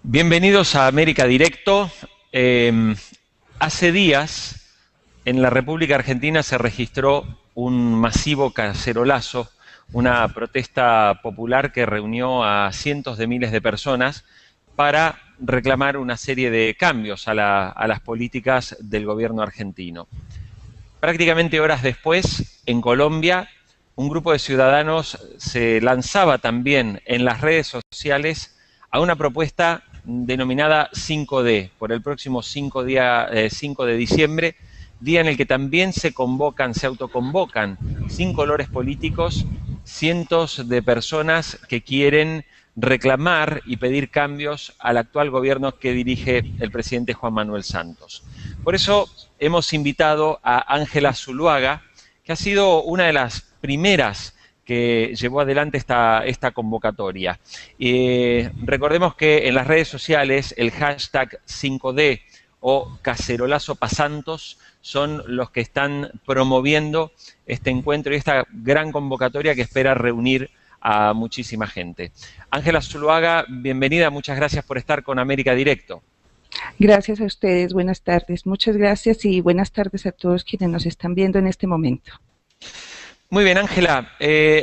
Bienvenidos a América Directo. Hace días en la República Argentina se registró un masivo cacerolazo, una protesta popular que reunió a cientos de miles de personas para reclamar una serie de cambios a las políticas del gobierno argentino. Prácticamente horas después, en Colombia, un grupo de ciudadanos se lanzaba también en las redes sociales a una propuesta denominada 5D, por el próximo 5 de diciembre, día en el que también se autoconvocan, sin colores políticos, cientos de personas que quieren reclamar y pedir cambios al actual gobierno que dirige el presidente Juan Manuel Santos. Por eso hemos invitado a Ángela Zuluaga, que ha sido una de las primeras que llevó adelante esta convocatoria. Recordemos que en las redes sociales el hashtag 5D o Cacerolazo Pa' Santos son los que están promoviendo este encuentro y esta gran convocatoria que espera reunir a muchísima gente. Ángela Zuluaga, bienvenida, muchas gracias por estar con América Directo. Gracias a ustedes, buenas tardes. Muchas gracias y buenas tardes a todos quienes nos están viendo en este momento. Muy bien, Ángela.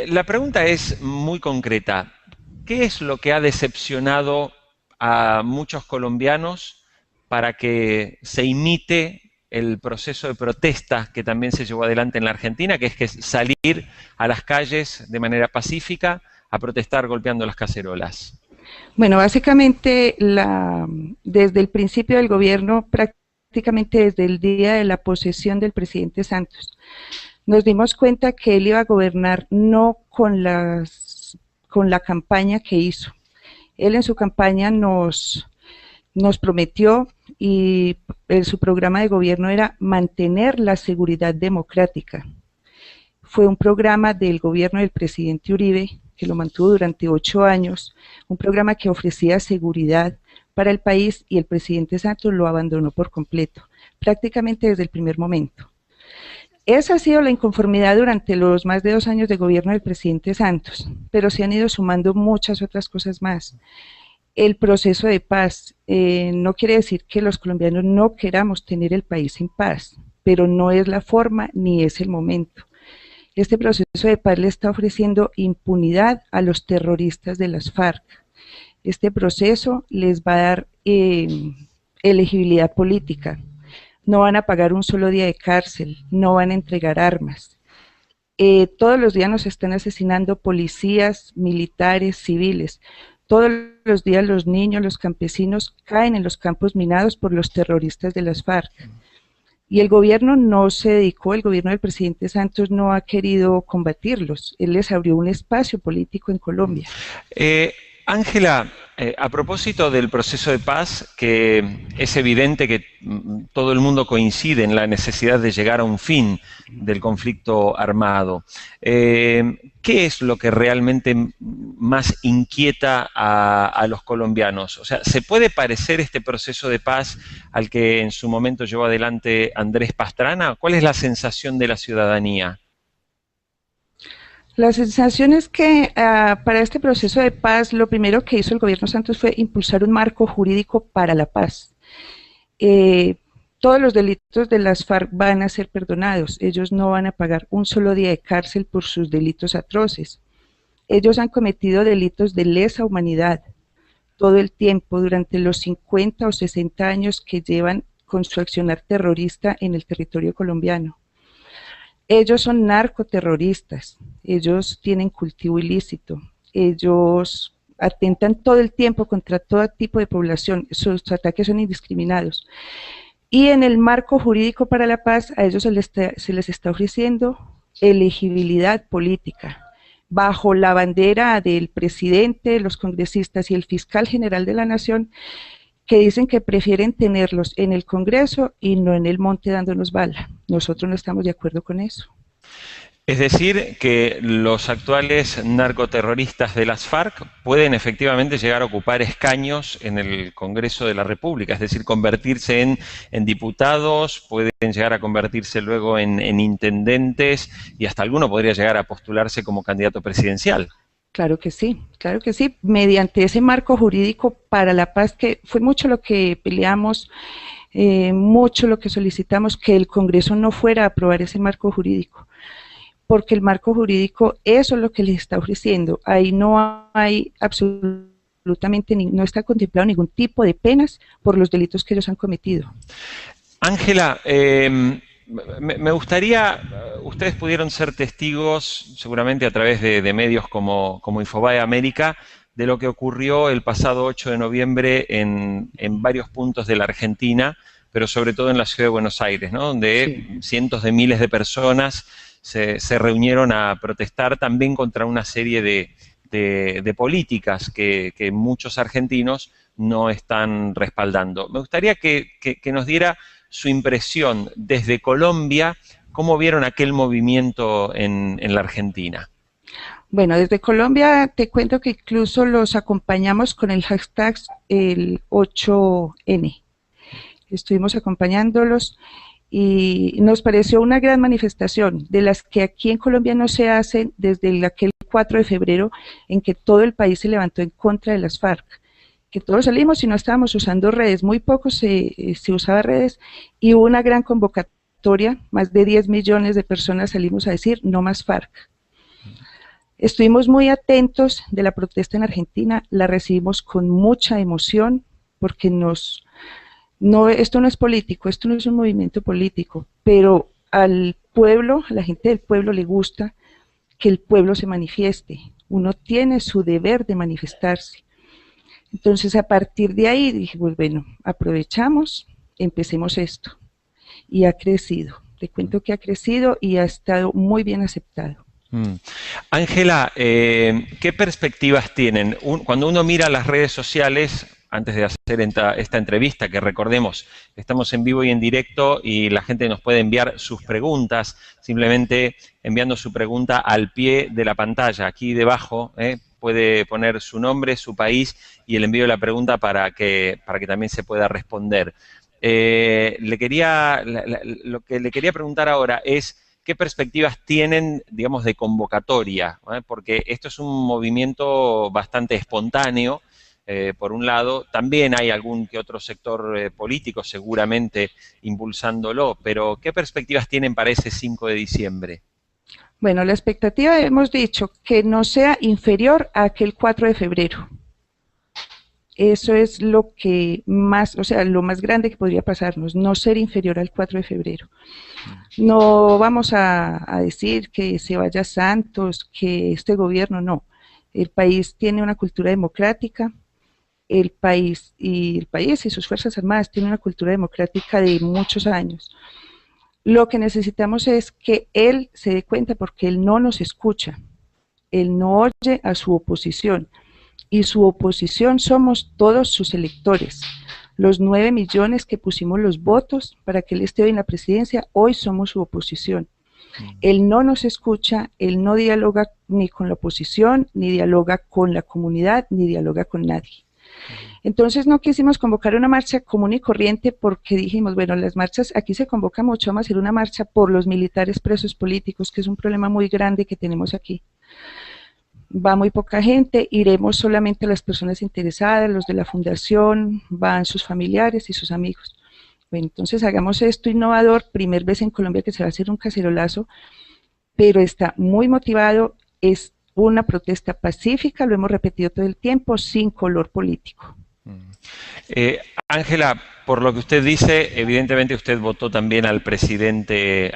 La pregunta es muy concreta. ¿Qué es lo que ha decepcionado a muchos colombianos para que se imite el proceso de protesta que también se llevó adelante en la Argentina, que es salir a las calles de manera pacífica a protestar golpeando las cacerolas? Bueno, básicamente desde el principio del gobierno, prácticamente desde el día de la posesión del presidente Santos, nos dimos cuenta que él iba a gobernar no con la campaña que hizo. Él en su campaña nos prometió y su programa de gobierno era mantener la seguridad democrática. Fue un programa del gobierno del presidente Uribe, que lo mantuvo durante 8 años, un programa que ofrecía seguridad para el país y el presidente Santos lo abandonó por completo, prácticamente desde el primer momento. Esa ha sido la inconformidad durante los más de 2 años de gobierno del presidente Santos, pero se han ido sumando muchas otras cosas más. El proceso de paz no quiere decir que los colombianos no queramos tener el país en paz, pero no es la forma ni es el momento. Este proceso de paz le está ofreciendo impunidad a los terroristas de las FARC. Este proceso les va a dar elegibilidad política. No van a pagar un solo día de cárcel, no van a entregar armas. Todos los días nos están asesinando policías, militares, civiles. Todos los días los niños, los campesinos caen en los campos minados por los terroristas de las FARC. Y el gobierno no se dedicó, el gobierno del presidente Santos no ha querido combatirlos. Él les abrió un espacio político en Colombia. Ángela, a propósito del proceso de paz, que es evidente que todo el mundo coincide en la necesidad de llegar a un fin del conflicto armado, ¿qué es lo que realmente más inquieta a los colombianos? O sea, ¿se puede parecer este proceso de paz al que en su momento llevó adelante Andrés Pastrana? ¿Cuál es la sensación de la ciudadanía? La sensación es que para este proceso de paz lo primero que hizo el gobierno Santos fue impulsar un marco jurídico para la paz. Todos los delitos de las FARC van a ser perdonados, ellos no van a pagar un solo día de cárcel por sus delitos atroces. Ellos han cometido delitos de lesa humanidad todo el tiempo, durante los 50 o 60 años que llevan con su accionar terrorista en el territorio colombiano. Ellos son narcoterroristas, ellos tienen cultivo ilícito, ellos atentan todo el tiempo contra todo tipo de población, sus ataques son indiscriminados. Y en el marco jurídico para la paz a ellos se les está ofreciendo elegibilidad política, bajo la bandera del presidente, los congresistas y el fiscal general de la nación, que dicen que prefieren tenerlos en el Congreso y no en el monte dándonos bala. Nosotros no estamos de acuerdo con eso. Es decir, que los actuales narcoterroristas de las FARC pueden efectivamente llegar a ocupar escaños en el Congreso de la República, es decir, convertirse en diputados, pueden llegar a convertirse luego en intendentes y hasta alguno podría llegar a postularse como candidato presidencial. claro que sí, mediante ese marco jurídico para la paz, que fue mucho lo que peleamos, mucho lo que solicitamos, que el Congreso no fuera a aprobar ese marco jurídico, porque el marco jurídico, eso es lo que les está ofreciendo, ahí no hay absolutamente, no está contemplado ningún tipo de penas por los delitos que ellos han cometido. Ángela, me gustaría, ustedes pudieron ser testigos, seguramente a través de medios como Infobae América, de lo que ocurrió el pasado 8 de noviembre en varios puntos de la Argentina, pero sobre todo en la ciudad de Buenos Aires, ¿no? Donde cientos de miles de personas se reunieron a protestar también contra una serie de políticas que muchos argentinos no están respaldando. Me gustaría que nos diera su impresión desde Colombia, ¿cómo vieron aquel movimiento en la Argentina? Bueno, desde Colombia te cuento que incluso los acompañamos con el hashtag el 8N. Estuvimos acompañándolos y nos pareció una gran manifestación, de las que aquí en Colombia no se hacen desde aquel 4 de febrero en que todo el país se levantó en contra de las FARC, que todos salimos y no estábamos usando redes, muy poco se usaba redes, y hubo una gran convocatoria, más de 10 millones de personas salimos a decir no más FARC. Estuvimos muy atentos de la protesta en Argentina, la recibimos con mucha emoción, porque esto no es político, esto no es un movimiento político, pero al pueblo, a la gente del pueblo le gusta que el pueblo se manifieste, uno tiene su deber de manifestarse. Entonces a partir de ahí dije, pues bueno, aprovechamos, empecemos esto, y ha crecido, te cuento que ha crecido y ha estado muy bien aceptado. Ángela, ¿qué perspectivas tienen? Cuando uno mira las redes sociales, antes de hacer esta entrevista, que recordemos, estamos en vivo y en directo y la gente nos puede enviar sus preguntas, simplemente enviando su pregunta al pie de la pantalla, aquí debajo, puede poner su nombre, su país y el envío de la pregunta para que también se pueda responder. Lo que le quería preguntar ahora es, ¿qué perspectivas tienen, digamos, de convocatoria? Porque esto es un movimiento bastante espontáneo, por un lado. También hay algún que otro sector político seguramente impulsándolo, pero ¿qué perspectivas tienen para ese 5 de diciembre? Bueno, la expectativa, hemos dicho, que no sea inferior a aquel 4 de febrero. Eso es lo que más, o sea, lo más grande que podría pasarnos, no ser inferior al 4 de febrero. No vamos a decir que se vaya Santos, que este gobierno, no. El país tiene una cultura democrática, el país y sus Fuerzas Armadas tienen una cultura democrática de muchos años. Lo que necesitamos es que él se dé cuenta, porque él no nos escucha, él no oye a su oposición, y su oposición somos todos sus electores. Los 9 millones que pusimos los votos para que él esté hoy en la presidencia, hoy somos su oposición. Él no nos escucha, él no dialoga ni con la oposición, ni dialoga con la comunidad, ni dialoga con nadie. Entonces no quisimos convocar una marcha común y corriente, porque dijimos, bueno, las marchas, aquí se convoca mucho, vamos a hacer una marcha por los militares presos políticos, que es un problema muy grande que tenemos aquí. Va muy poca gente, iremos solamente las personas interesadas, los de la fundación, van sus familiares y sus amigos. Bueno, entonces hagamos esto innovador, primer vez en Colombia que se va a hacer un cacerolazo, pero está muy motivado, es una protesta pacífica, lo hemos repetido todo el tiempo, sin color político. Ángela, por lo que usted dice, evidentemente usted votó también al presidente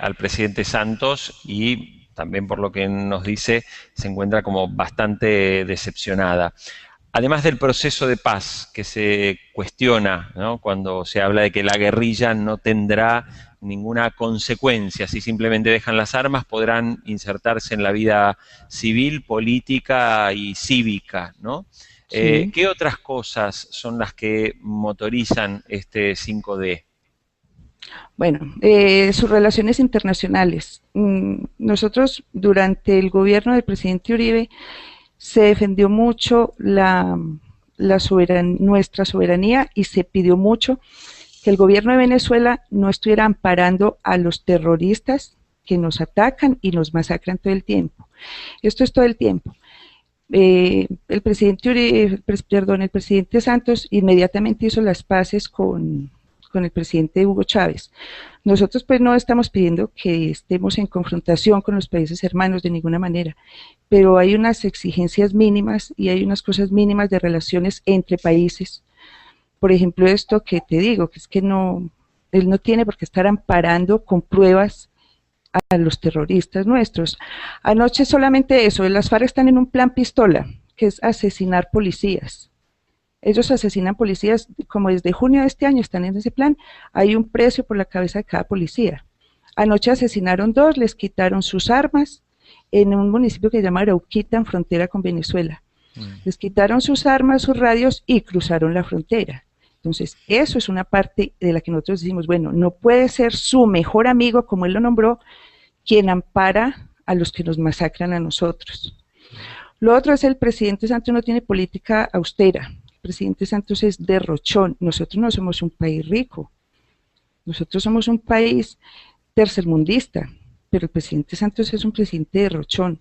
Santos, y también por lo que nos dice, se encuentra como bastante decepcionada. Además del proceso de paz que se cuestiona, ¿no?, cuando se habla de que la guerrilla no tendrá ninguna consecuencia, si simplemente dejan las armas podrán insertarse en la vida civil, política y cívica, ¿no? Sí. ¿Qué otras cosas son las que motorizan este 5D? Bueno, sus relaciones internacionales. Nosotros, durante el gobierno del presidente Uribe, se defendió mucho nuestra soberanía, y se pidió mucho que el gobierno de Venezuela no estuviera amparando a los terroristas que nos atacan y nos masacran todo el tiempo. Esto es todo el tiempo. El presidente el presidente Santos inmediatamente hizo las paces con el presidente Hugo Chávez. Nosotros pues no estamos pidiendo que estemos en confrontación con los países hermanos de ninguna manera, pero hay unas exigencias mínimas y hay unas cosas mínimas de relaciones entre países. Por ejemplo, esto que te digo, que es que no, él no tiene por qué estar amparando con pruebas a los terroristas nuestros. Anoche solamente eso, las FARC están en un plan pistola, que es asesinar policías. Ellos asesinan policías, como desde junio de este año están en ese plan, hay un precio por la cabeza de cada policía. Anoche asesinaron 2, les quitaron sus armas en un municipio que se llama Arauquita, en frontera con Venezuela. Les quitaron sus armas, sus radios y cruzaron la frontera. Entonces, eso es una parte de la que nosotros decimos, bueno, no puede ser su mejor amigo, como él lo nombró, quien ampara a los que nos masacran a nosotros. Lo otro es el presidente Santos no tiene política austera. El presidente Santos es derrochón. Nosotros no somos un país rico. Nosotros somos un país tercermundista, pero el presidente Santos es un presidente derrochón.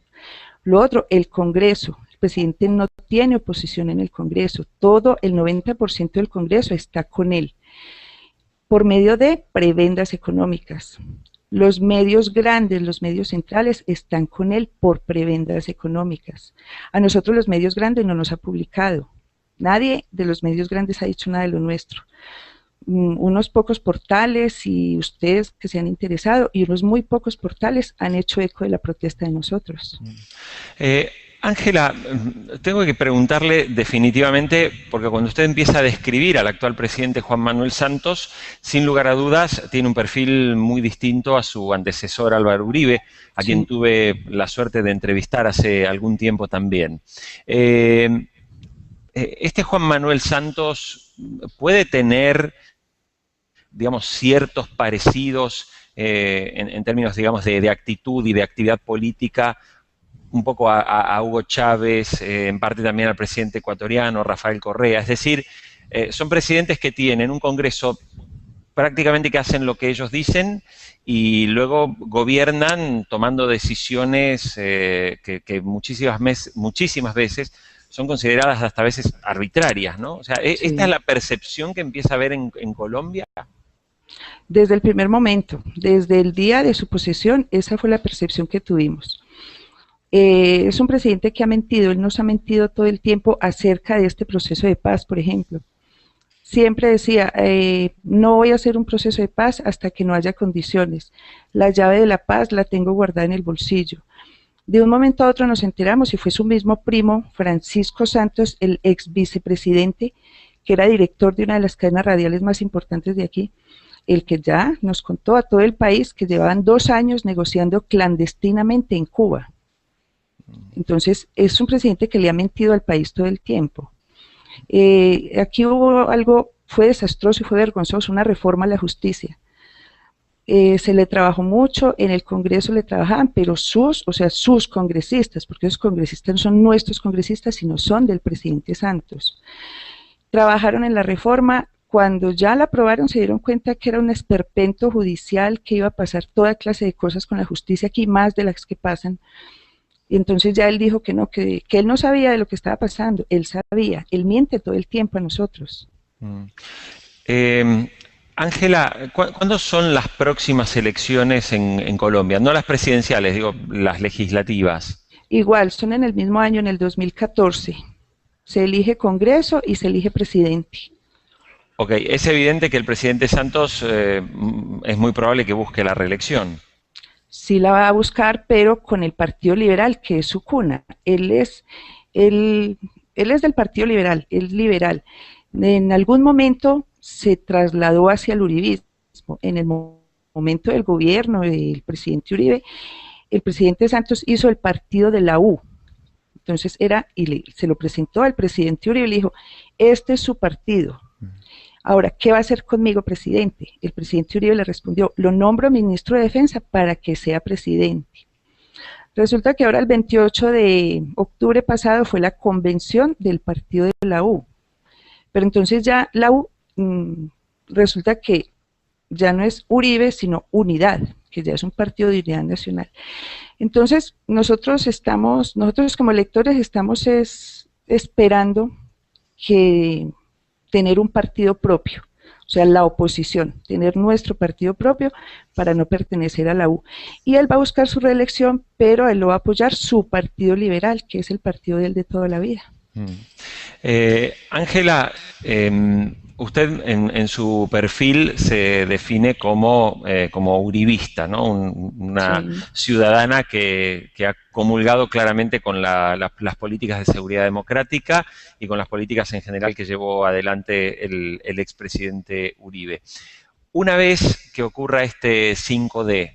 Lo otro, el Congreso. El presidente no tiene oposición en el Congreso. Todo el 90% del Congreso está con él, por medio de prebendas económicas. Los medios grandes, los medios centrales están con él por prebendas económicas. A nosotros los medios grandes no nos ha publicado. Nadie de los medios grandes ha dicho nada de lo nuestro. Unos pocos portales y ustedes que se han interesado y unos muy pocos portales han hecho eco de la protesta de nosotros. Ángela, tengo que preguntarle definitivamente, porque cuando usted empieza a describir al actual presidente Juan Manuel Santos, sin lugar a dudas tiene un perfil muy distinto a su antecesor Álvaro Uribe, a quien tuve la suerte de entrevistar hace algún tiempo también. Este Juan Manuel Santos puede tener, digamos, ciertos parecidos en términos, digamos, de actitud y de actividad política, un poco a Hugo Chávez, en parte también al presidente ecuatoriano, Rafael Correa. Es decir, son presidentes que tienen un Congreso prácticamente que hacen lo que ellos dicen y luego gobiernan tomando decisiones que muchísimas veces son consideradas hasta a veces arbitrarias, ¿no? O sea, ¿esta es la percepción que empieza a haber en Colombia? Desde el primer momento, desde el día de su posesión, esa fue la percepción que tuvimos. Es un presidente que ha mentido, él nos ha mentido todo el tiempo acerca de este proceso de paz, por ejemplo. Siempre decía, no voy a hacer un proceso de paz hasta que no haya condiciones. La llave de la paz la tengo guardada en el bolsillo. De un momento a otro nos enteramos y fue su mismo primo, Francisco Santos, el ex vicepresidente, que era director de una de las cadenas radiales más importantes de aquí, el que ya nos contó a todo el país que llevaban 2 años negociando clandestinamente en Cuba. Entonces, es un presidente que le ha mentido al país todo el tiempo. Aquí hubo algo, fue desastroso y fue vergonzoso, una reforma a la justicia. Se le trabajó mucho, en el Congreso le trabajaban, pero sus congresistas, porque esos congresistas no son nuestros congresistas, sino son del presidente Santos. Trabajaron en la reforma, cuando ya la aprobaron se dieron cuenta que era un esperpento judicial, que iba a pasar toda clase de cosas con la justicia aquí, más de las que pasan. Y entonces ya él dijo que no, que él no sabía de lo que estaba pasando, él sabía, él miente todo el tiempo a nosotros. Ángela, ¿cuándo son las próximas elecciones en Colombia? No las presidenciales, digo, las legislativas. Igual, son en el mismo año, en el 2014. Se elige Congreso y se elige presidente. Ok, es evidente que el presidente Santos es muy probable que busque la reelección. Sí la va a buscar, pero con el Partido Liberal, que es su cuna. Él es del Partido Liberal, es liberal. En algún momento se trasladó hacia el uribismo. En el momento del gobierno del presidente Uribe, el presidente Santos hizo el partido de la U. Entonces se lo presentó al presidente Uribe y le dijo, este es su partido. Ahora, ¿qué va a hacer conmigo, presidente? El presidente Uribe le respondió, lo nombro ministro de Defensa para que sea presidente. Resulta que ahora el 28 de octubre pasado fue la convención del partido de la U. Pero entonces ya la U resulta que ya no es Uribe, sino Unidad, que ya es un partido de unidad nacional. Entonces, nosotros como electores estamos esperando que tener un partido propio, o sea, la oposición, tener nuestro partido propio para no pertenecer a la U. Y él va a buscar su reelección, pero él lo va a apoyar su partido liberal, que es el partido de él de toda la vida. Ángela, usted en su perfil se define como uribista, ¿no? Una Sí. ciudadana que ha comulgado claramente con las políticas de seguridad democrática y con las políticas en general que llevó adelante el expresidente Uribe. Una vez que ocurra este 5D,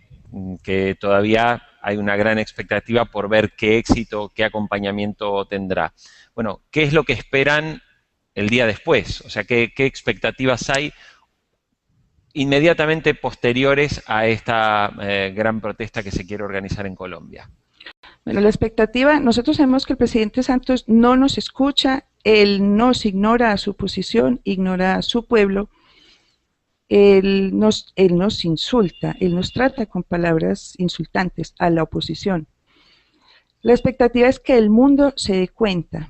que todavía hay una gran expectativa por ver qué éxito, qué acompañamiento tendrá. Bueno, ¿qué es lo que esperan el día después? O sea, ¿qué expectativas hay inmediatamente posteriores a esta gran protesta que se quiere organizar en Colombia? Bueno, la expectativa, nosotros sabemos que el presidente Santos no nos escucha, él nos ignora a su posición, ignora a su pueblo, él nos insulta, él nos trata con palabras insultantes a la oposición. La expectativa es que el mundo se dé cuenta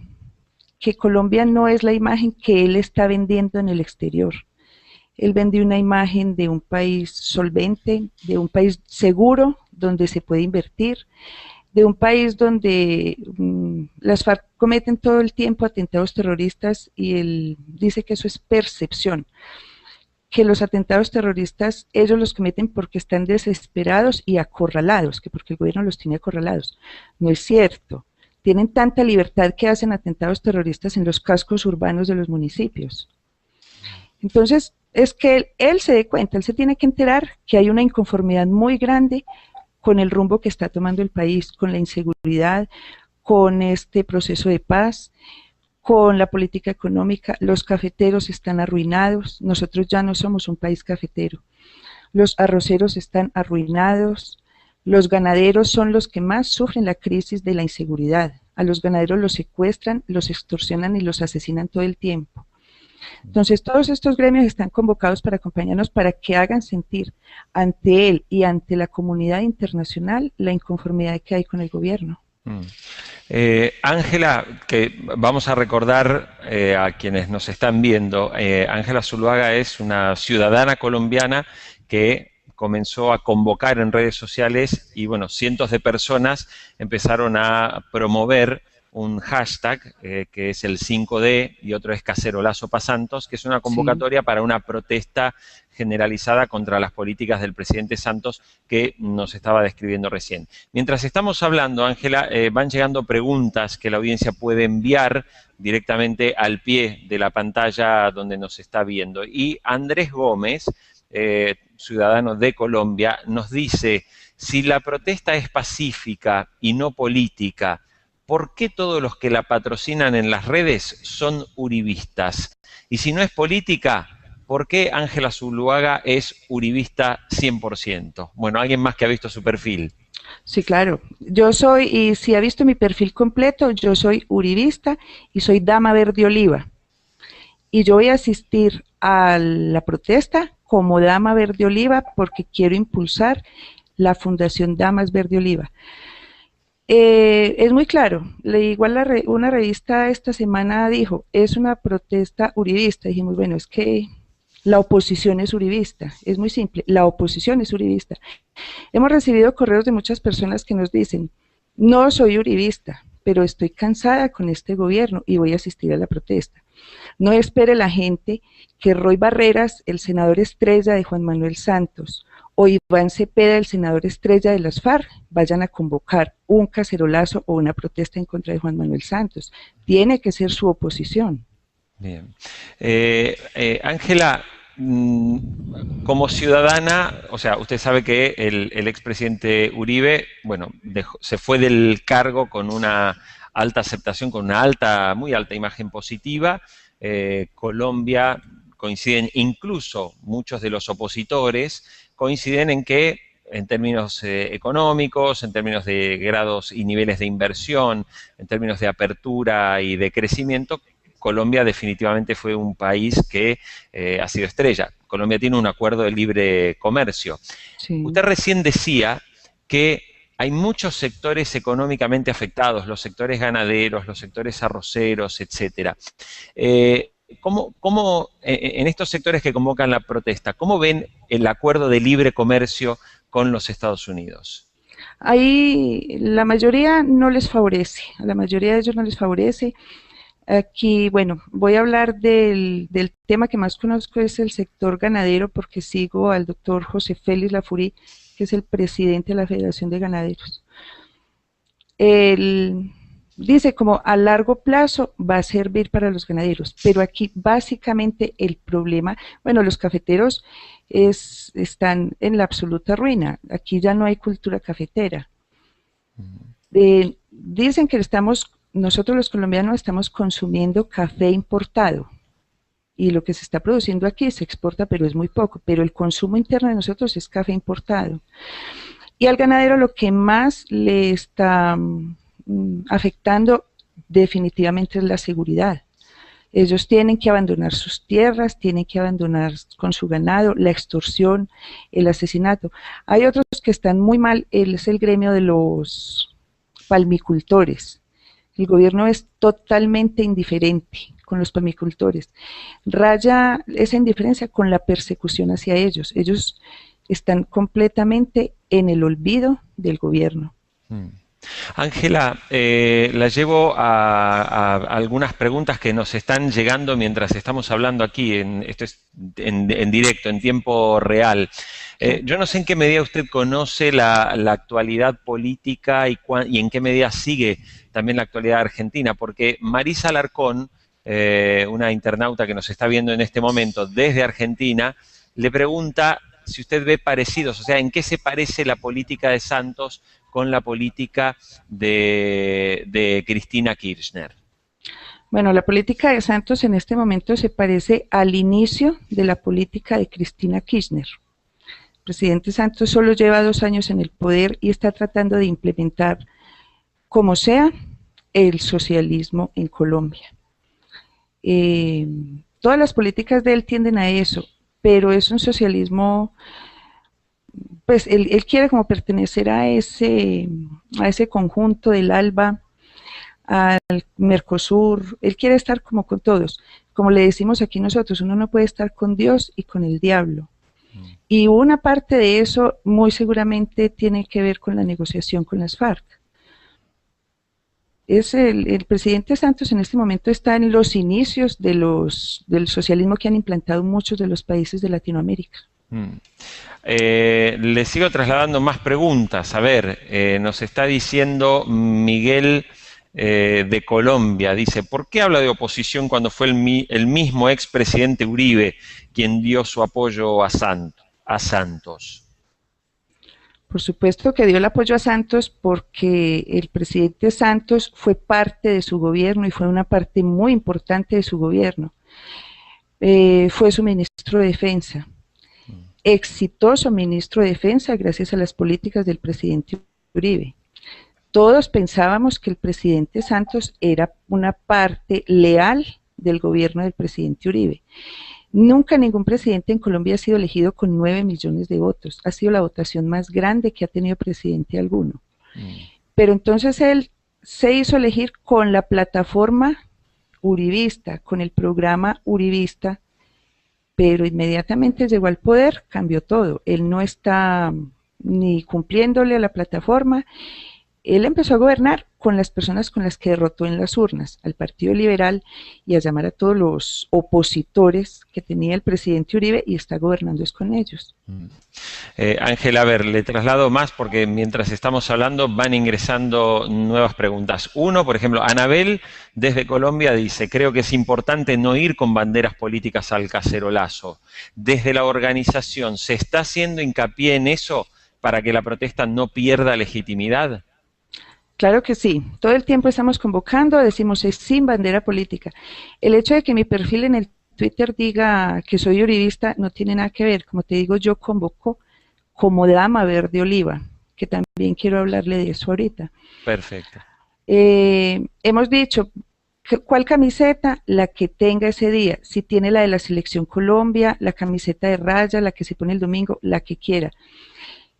que Colombia no es la imagen que él está vendiendo en el exterior. Él vende una imagen de un país solvente, de un país seguro, donde se puede invertir, de un país donde las FARC cometen todo el tiempo atentados terroristas y él dice que eso es percepción, que los atentados terroristas ellos los cometen porque están desesperados y acorralados, que porque el gobierno los tiene acorralados. No es cierto. Tienen tanta libertad que hacen atentados terroristas en los cascos urbanos de los municipios. Entonces, es que él se dé cuenta, él se tiene que enterar que hay una inconformidad muy grande con el rumbo que está tomando el país, con la inseguridad, con este proceso de paz, con la política económica. Los cafeteros están arruinados, nosotros ya no somos un país cafetero. Los arroceros están arruinados, los ganaderos son los que más sufren la crisis de la inseguridad. A los ganaderos los secuestran, los extorsionan y los asesinan todo el tiempo. Entonces, todos estos gremios están convocados para acompañarnos para que hagan sentir ante él y ante la comunidad internacional la inconformidad que hay con el gobierno. Ángela, que vamos a recordar a quienes nos están viendo, Ángela Zuluaga es una ciudadana colombiana que comenzó a convocar en redes sociales y bueno, cientos de personas empezaron a promover un hashtag que es el 5D y otro es Cacerolazo pa' Santos, que es una convocatoria para una protesta generalizada contra las políticas del presidente Santos que nos estaba describiendo recién. Mientras estamos hablando, Ángela, van llegando preguntas que la audiencia puede enviar directamente al pie de la pantalla donde nos está viendo. Y Andrés Gómez, ciudadano de Colombia, nos dice, si la protesta es pacífica y no política, ¿por qué todos los que la patrocinan en las redes son uribistas? Y si no es política, ¿por qué Ángela Zuluaga es uribista 100%? Bueno, alguien más que ha visto su perfil. Sí, claro. Yo soy, y si ha visto mi perfil completo, yo soy uribista y soy dama verde oliva. Y yo voy a asistir a la protesta como dama verde oliva porque quiero impulsar la Fundación Damas Verde Oliva. Es muy claro, igual una revista esta semana dijo, es una protesta uribista, dijimos, bueno, es que la oposición es uribista, es muy simple, la oposición es uribista. Hemos recibido correos de muchas personas que nos dicen, no soy uribista, pero estoy cansada con este gobierno y voy a asistir a la protesta. No espere la gente que Roy Barreras, el senador estrella de Juan Manuel Santos, o Iván Cepeda, el senador estrella de las FARC, vayan a convocar un cacerolazo o una protesta en contra de Juan Manuel Santos. Tiene que ser su oposición. Bien. Ángela, como ciudadana, o sea, usted sabe que el expresidente Uribe, bueno, se fue del cargo con una alta aceptación, con una muy alta imagen positiva. Colombia, coinciden incluso muchos de los opositores, coinciden en que en términos económicos, en términos de grados y niveles de inversión, en términos de apertura y de crecimiento, Colombia definitivamente fue un país que ha sido estrella. Colombia tiene un acuerdo de libre comercio. Sí. Usted recién decía que hay muchos sectores económicamente afectados, los sectores ganaderos, los sectores arroceros, etcétera. En estos sectores que convocan la protesta, cómo ven el acuerdo de libre comercio con los Estados Unidos? Ahí la mayoría no les favorece, a la mayoría de ellos no les favorece. Aquí, bueno, voy a hablar del tema que más conozco, es el sector ganadero, porque sigo al doctor José Félix Lafourcade, que es el presidente de la Federación de Ganaderos. Él dice como a largo plazo va a servir para los ganaderos, pero aquí básicamente el problema, bueno, los cafeteros están en la absoluta ruina, aquí ya no hay cultura cafetera. Dicen que nosotros los colombianos estamos consumiendo café importado, y lo que se está produciendo aquí se exporta, pero es muy poco, pero el consumo interno de nosotros es café importado. Y al ganadero lo que más le está afectando definitivamente es la seguridad. Ellos tienen que abandonar sus tierras, tienen que abandonar con su ganado, la extorsión, el asesinato. Hay otros que están muy mal, es el gremio de los palmicultores. El gobierno es totalmente indiferente con los palmicultores. Raya esa indiferencia con la persecución hacia ellos. Ellos están completamente en el olvido del gobierno. Ángela, la llevo a algunas preguntas que nos están llegando mientras estamos hablando aquí, esto es en directo, en tiempo real. Yo no sé en qué medida usted conoce la actualidad política y en qué medida sigue también la actualidad argentina, porque Marisa Alarcón, una internauta que nos está viendo en este momento desde Argentina, le pregunta si usted ve parecidos, o sea, en qué se parece la política de Santos con la política de Cristina Kirchner. Bueno, la política de Santos en este momento se parece al inicio de la política de Cristina Kirchner. El presidente Santos solo lleva 2 años en el poder y está tratando de implementar, como sea, el socialismo en Colombia. Todas las políticas de él tienden a eso, pero es un socialismo, pues él quiere como pertenecer a ese conjunto del ALBA, al Mercosur, él quiere estar como con todos. Como le decimos aquí nosotros, uno no puede estar con Dios y con el diablo. Y una parte de eso muy seguramente tiene que ver con la negociación con las FARC. El presidente Santos en este momento está en los inicios del socialismo que han implantado muchos de los países de Latinoamérica. Le sigo trasladando más preguntas. A ver, nos está diciendo Miguel de Colombia, dice, ¿por qué habla de oposición cuando fue el mismo expresidente Uribe quien dio su apoyo a Santos? Por supuesto que dio el apoyo a Santos porque el presidente Santos fue parte de su gobierno y fue una parte muy importante de su gobierno. Fue su ministro de Defensa, exitoso ministro de Defensa gracias a las políticas del presidente Uribe. Todos pensábamos que el presidente Santos era una parte leal del gobierno del presidente Uribe. Nunca ningún presidente en Colombia ha sido elegido con 9 millones de votos. Ha sido la votación más grande que ha tenido presidente alguno. Pero entonces él se hizo elegir con la plataforma uribista, con el programa uribista, pero inmediatamente llegó al poder, cambió todo. Él no está ni cumpliéndole a la plataforma. Él empezó a gobernar con las personas con las que derrotó en las urnas, al Partido Liberal y a llamar a todos los opositores que tenía el presidente Uribe y está gobernando es con ellos. Ángela, a ver, le traslado más porque mientras estamos hablando van ingresando nuevas preguntas. Uno, por ejemplo, Anabel desde Colombia dice, creo que es importante no ir con banderas políticas al cacerolazo. Desde la organización, ¿se está haciendo hincapié en eso para que la protesta no pierda legitimidad? Claro que sí, todo el tiempo estamos convocando, decimos es sin bandera política. El hecho de que mi perfil en el Twitter diga que soy uribista no tiene nada que ver, como te digo, yo convoco como dama verde oliva, que también quiero hablarle de eso ahorita. Perfecto. Hemos dicho, ¿cuál camiseta? La que tenga ese día, si tiene la de la Selección Colombia, la camiseta de raya, la que se pone el domingo, la que quiera.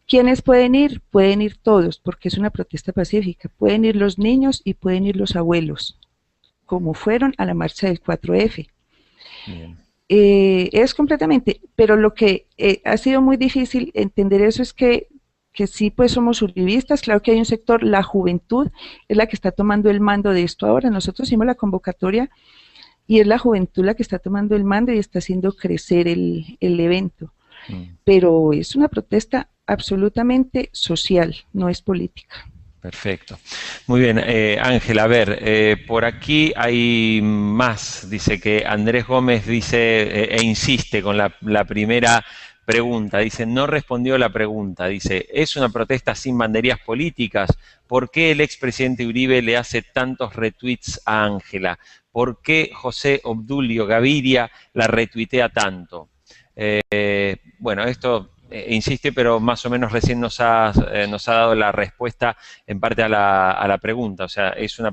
¿Quiénes pueden ir? Pueden ir todos, porque es una protesta pacífica. Pueden ir los niños y pueden ir los abuelos, como fueron a la marcha del 4F. Bien. Es completamente, pero lo que ha sido muy difícil entender eso es que sí, pues somos uribistas, claro que hay un sector, la juventud es la que está tomando el mando de esto ahora. Nosotros hicimos la convocatoria y es la juventud la que está tomando el mando y está haciendo crecer el evento. Pero es una protesta absolutamente social, no es política. Perfecto. Muy bien, Ángela, a ver, por aquí hay más. Dice que Andrés Gómez dice e insiste con la primera pregunta. Dice, no respondió la pregunta. Dice, ¿es una protesta sin banderías políticas? ¿Por qué el expresidente Uribe le hace tantos retweets a Ángela? ¿Por qué José Obdulio Gaviria la retuitea tanto? Bueno, esto insiste, pero más o menos recién nos ha dado la respuesta en parte a la pregunta. O sea, es una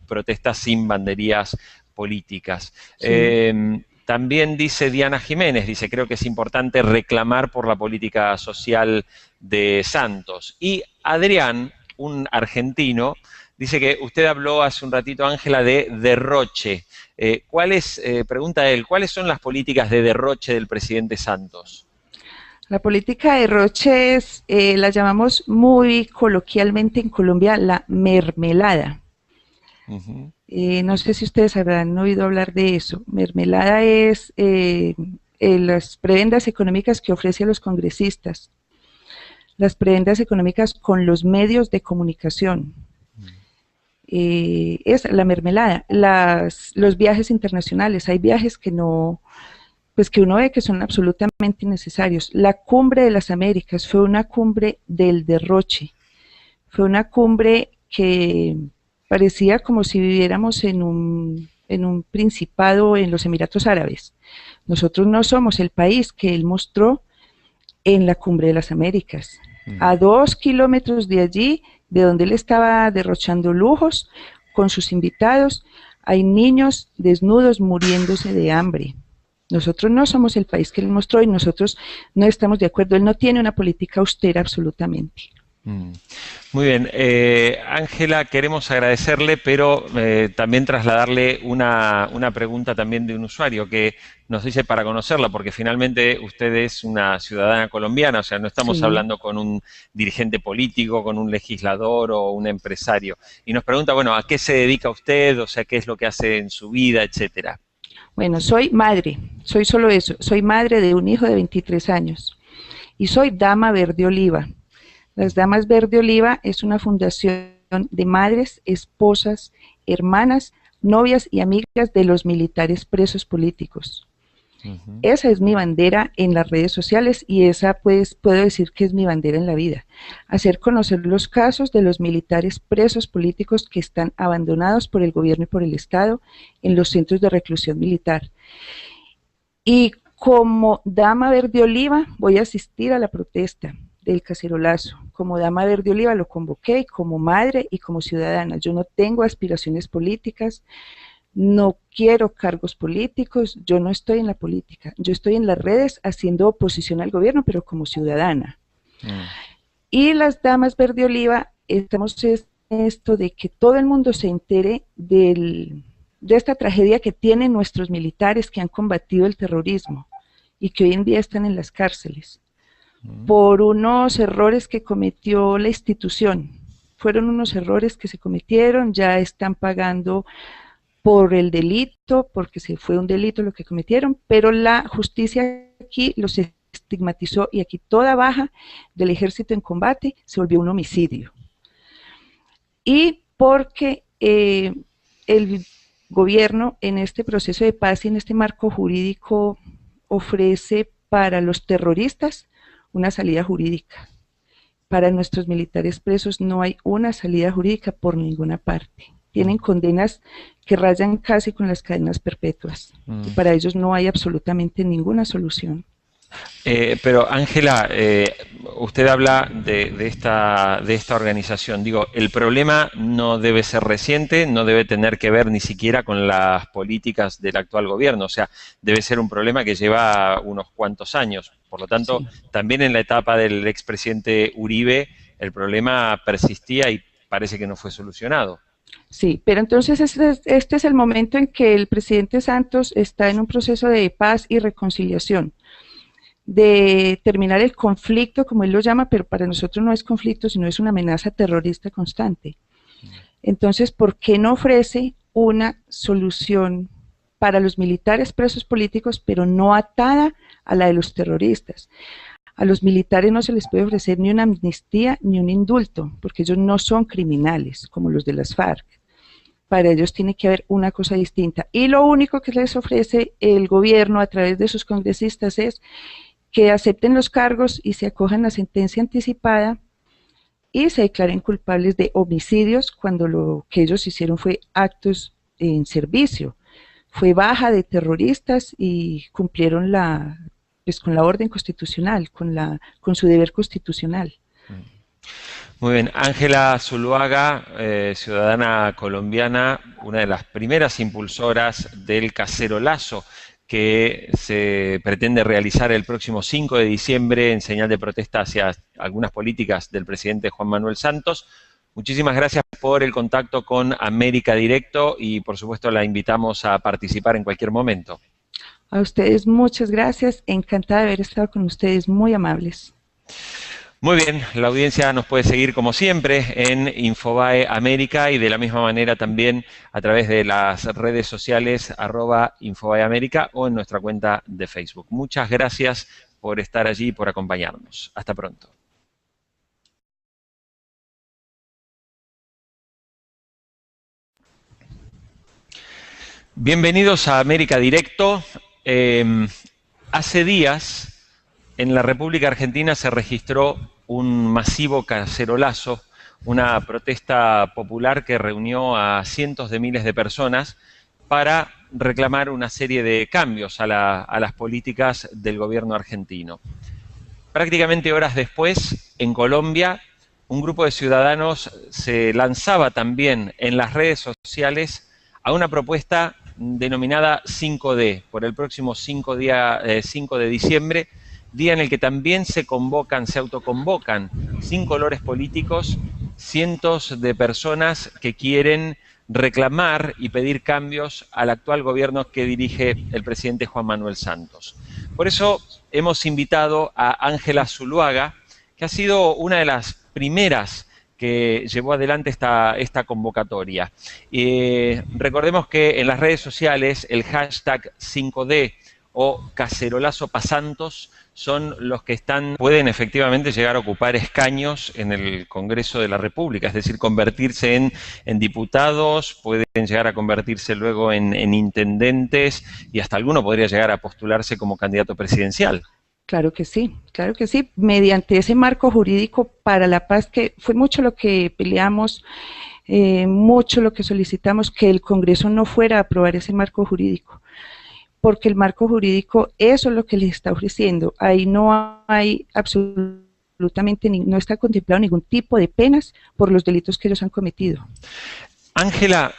protesta sin banderías políticas. Sí. También dice Diana Jiménez, dice, creo que es importante reclamar por la política social de Santos. Y Adrián, un argentino, dice que usted habló hace un ratito, Ángela, de derroche. Pregunta él, ¿cuáles son las políticas de derroche del presidente Santos? La política de derroche es, la llamamos muy coloquialmente en Colombia la mermelada. No sé si ustedes habrán oído hablar de eso. Mermelada es las prebendas económicas que ofrece a los congresistas, las prebendas económicas con los medios de comunicación. Es la mermelada, los viajes internacionales. Hay viajes que no, pues que uno ve que son absolutamente innecesarios. La cumbre de las Américas fue una cumbre del derroche, fue una cumbre que parecía como si viviéramos en un principado en los Emiratos Árabes. Nosotros no somos el país que él mostró en la cumbre de las Américas. A 2 kilómetros de allí, de donde él estaba derrochando lujos con sus invitados, hay niños desnudos muriéndose de hambre. Nosotros no somos el país que él mostró y nosotros no estamos de acuerdo. Él no tiene una política austera absolutamente. Muy bien, Ángela, queremos agradecerle, pero también trasladarle una pregunta también de un usuario que nos dice para conocerla, porque finalmente usted es una ciudadana colombiana, o sea, no estamos hablando con un dirigente político, con un legislador o un empresario. Y nos pregunta, bueno, ¿a qué se dedica usted? O sea, ¿qué es lo que hace en su vida, etcétera? Bueno, soy madre, soy solo eso, soy madre de un hijo de 23 años y soy Dama Verde Oliva. Las Damas Verde Oliva es una fundación de madres, esposas, hermanas, novias y amigas de los militares presos políticos. Esa es mi bandera en las redes sociales y esa pues puedo decir que es mi bandera en la vida. Hacer conocer los casos de los militares presos políticos que están abandonados por el gobierno y por el Estado en los centros de reclusión militar. Y como Dama Verde Oliva voy a asistir a la protesta del cacerolazo. Como Dama Verde Oliva lo convoqué como madre y como ciudadana. Yo no tengo aspiraciones políticas, no quiero cargos políticos, yo no estoy en la política, yo estoy en las redes haciendo oposición al gobierno, pero como ciudadana. Y las Damas Verde Oliva estamos en esto de que todo el mundo se entere de esta tragedia que tienen nuestros militares que han combatido el terrorismo y que hoy en día están en las cárceles por unos errores que cometió la institución. Fueron unos errores que se cometieron, ya están pagando por el delito, porque se fue un delito lo que cometieron, pero la justicia aquí los estigmatizó y aquí toda baja del ejército en combate se volvió un homicidio. Y porque el gobierno en este proceso de paz y en este marco jurídico ofrece para los terroristas una salida jurídica. Para nuestros militares presos no hay una salida jurídica por ninguna parte. Tienen condenas que rayan casi con las cadenas perpetuas. Y para ellos no hay absolutamente ninguna solución. Pero Ángela, usted habla de esta organización. Digo, el problema no debe ser reciente, no debe tener que ver ni siquiera con las políticas del actual gobierno. O sea, debe ser un problema que lleva unos cuantos años. Por lo tanto, Sí. también en la etapa del expresidente Uribe, el problema persistía y parece que no fue solucionado. Sí, pero entonces este es el momento en que el presidente Santos está en un proceso de paz y reconciliación, de terminar el conflicto, como él lo llama, pero para nosotros no es conflicto, sino es una amenaza terrorista constante. Entonces, ¿por qué no ofrece una solución para los militares presos políticos, pero no atada a la de los terroristas? A los militares no se les puede ofrecer ni una amnistía ni un indulto, porque ellos no son criminales como los de las FARC. Para ellos tiene que haber una cosa distinta. Y lo único que les ofrece el gobierno a través de sus congresistas es que acepten los cargos y se acojan a sentencia anticipada y se declaren culpables de homicidios cuando lo que ellos hicieron fue actos en servicio, fue baja de terroristas y cumplieron pues con la orden constitucional, con su deber constitucional. Muy bien, Ángela Zuluaga, ciudadana colombiana, una de las primeras impulsoras del cacerolazo que se pretende realizar el próximo 5 de diciembre en señal de protesta hacia algunas políticas del presidente Juan Manuel Santos. Muchísimas gracias por el contacto con América Directo y por supuesto la invitamos a participar en cualquier momento. A ustedes muchas gracias, encantada de haber estado con ustedes, muy amables. Muy bien, la audiencia nos puede seguir como siempre en Infobae América y de la misma manera también a través de las redes sociales @Infobae América o en nuestra cuenta de Facebook. Muchas gracias por estar allí y por acompañarnos. Hasta pronto. Bienvenidos a América Directo. Hace días en la República Argentina se registró un masivo cacerolazo, una protesta popular que reunió a cientos de miles de personas para reclamar una serie de cambios a las políticas del gobierno argentino. Prácticamente horas después, en Colombia, un grupo de ciudadanos se lanzaba también en las redes sociales a una propuesta denominada 5D, por el próximo 5 de diciembre, día en el que también se autoconvocan, sin colores políticos, cientos de personas que quieren reclamar y pedir cambios al actual gobierno que dirige el presidente Juan Manuel Santos. Por eso hemos invitado a Ángela Zuluaga, que ha sido una de las primeras que llevó adelante esta convocatoria. Recordemos que en las redes sociales el hashtag 5D o Cacerolazo Pasantos son los que pueden efectivamente llegar a ocupar escaños en el Congreso de la República, es decir, convertirse en diputados, pueden llegar a convertirse luego en intendentes y hasta alguno podría llegar a postularse como candidato presidencial. Claro que sí, mediante ese marco jurídico para la paz, que fue mucho lo que peleamos, mucho lo que solicitamos, que el Congreso no fuera a aprobar ese marco jurídico, porque el marco jurídico, eso es lo que les está ofreciendo, ahí no hay absolutamente, no está contemplado ningún tipo de penas por los delitos que ellos han cometido. Ángela,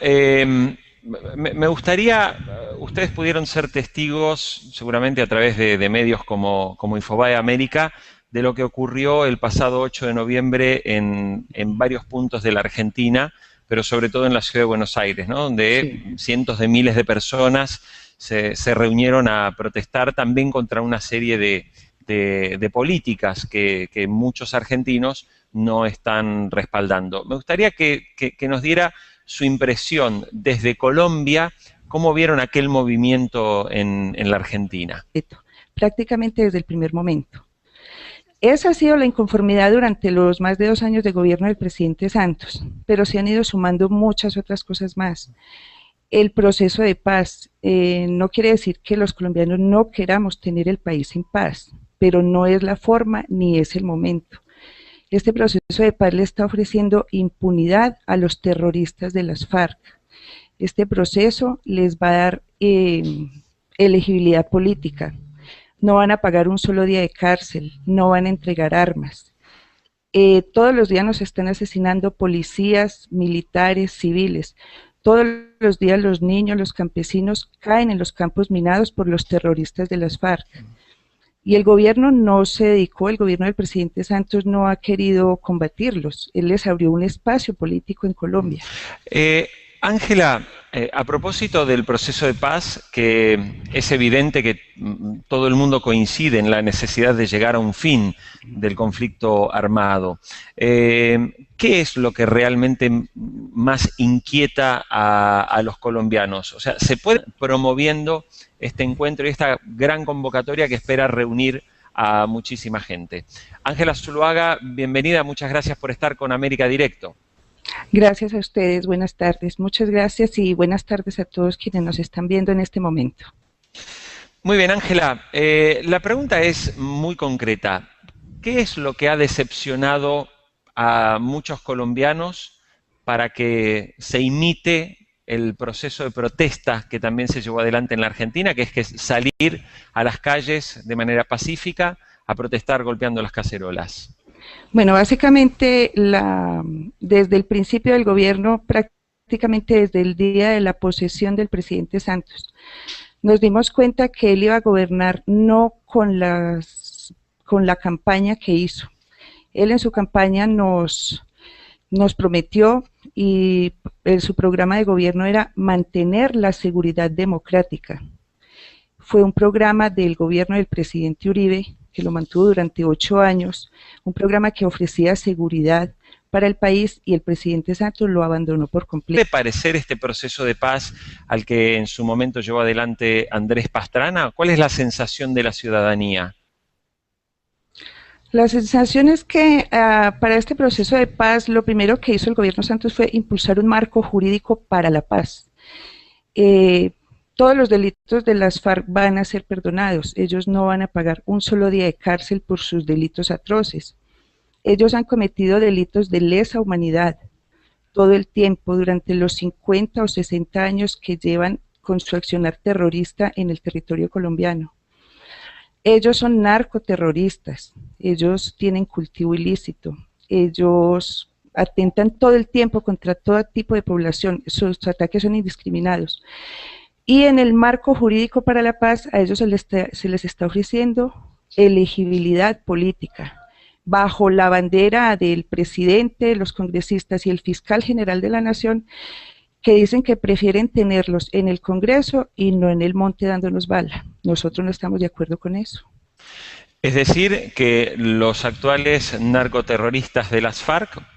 me gustaría, ustedes pudieron ser testigos, seguramente a través de medios como Infobae América, de lo que ocurrió el pasado 8 de noviembre en varios puntos de la Argentina, pero sobre todo en la ciudad de Buenos Aires, ¿no? Donde sí, cientos de miles de personas se reunieron a protestar también contra una serie de políticas que muchos argentinos no están respaldando. Me gustaría que nos diera su impresión desde Colombia, ¿cómo vieron aquel movimiento en la Argentina? Prácticamente desde el primer momento. Esa ha sido la inconformidad durante los más de 2 años de gobierno del presidente Santos, pero se han ido sumando muchas otras cosas más. El proceso de paz no quiere decir que los colombianos no queramos tener el país en paz, pero no es la forma ni es el momento. Este proceso de paz le está ofreciendo impunidad a los terroristas de las FARC. Este proceso les va a dar elegibilidad política. No van a pagar un solo día de cárcel, no van a entregar armas. Todos los días nos están asesinando policías, militares, civiles. Todos los días los niños, los campesinos caen en los campos minados por los terroristas de las FARC. Y el gobierno no se dedicó, el gobierno del presidente Santos no ha querido combatirlos. Él les abrió un espacio político en Colombia. Ángela, a propósito del proceso de paz, que es evidente que todo el mundo coincide en la necesidad de llegar a un fin del conflicto armado, ¿qué es lo que realmente más inquieta a los colombianos? O sea, ¿se puede promoviendo este encuentro y esta gran convocatoria que espera reunir a muchísima gente? Ángela Zuluaga, bienvenida, muchas gracias por estar con América Directo. Gracias a ustedes, buenas tardes. Muchas gracias y buenas tardes a todos quienes nos están viendo en este momento. Muy bien, Ángela. La pregunta es muy concreta. ¿Qué es lo que ha decepcionado a muchos colombianos para que se imite el proceso de protesta que también se llevó adelante en la Argentina, que es que salir a las calles de manera pacífica a protestar golpeando las cacerolas? Bueno, básicamente desde el principio del gobierno, prácticamente desde el día de la posesión del presidente Santos, nos dimos cuenta que él iba a gobernar no con la campaña que hizo. Él en su campaña nos prometió y su programa de gobierno era mantener la seguridad democrática. Fue un programa del gobierno del presidente Uribe, que lo mantuvo durante 8 años, un programa que ofrecía seguridad para el país y el presidente Santos lo abandonó por completo. ¿Puede parecer este proceso de paz al que en su momento llevó adelante Andrés Pastrana? ¿Cuál es la sensación de la ciudadanía? La sensación es que para este proceso de paz lo primero que hizo el gobierno Santos fue impulsar un marco jurídico para la paz. Todos los delitos de las FARC van a ser perdonados, ellos no van a pagar un solo día de cárcel por sus delitos atroces. Ellos han cometido delitos de lesa humanidad todo el tiempo, durante los 50 o 60 años que llevan con su accionar terrorista en el territorio colombiano. Ellos son narcoterroristas, ellos tienen cultivo ilícito, ellos atentan todo el tiempo contra todo tipo de población, sus ataques son indiscriminados. Y en el marco jurídico para la paz a ellos se les está ofreciendo elegibilidad política, bajo la bandera del presidente, los congresistas y el fiscal general de la nación, que dicen que prefieren tenerlos en el Congreso y no en el monte dándonos bala. Nosotros no estamos de acuerdo con eso. Es decir, que los actuales narcoterroristas de las FARC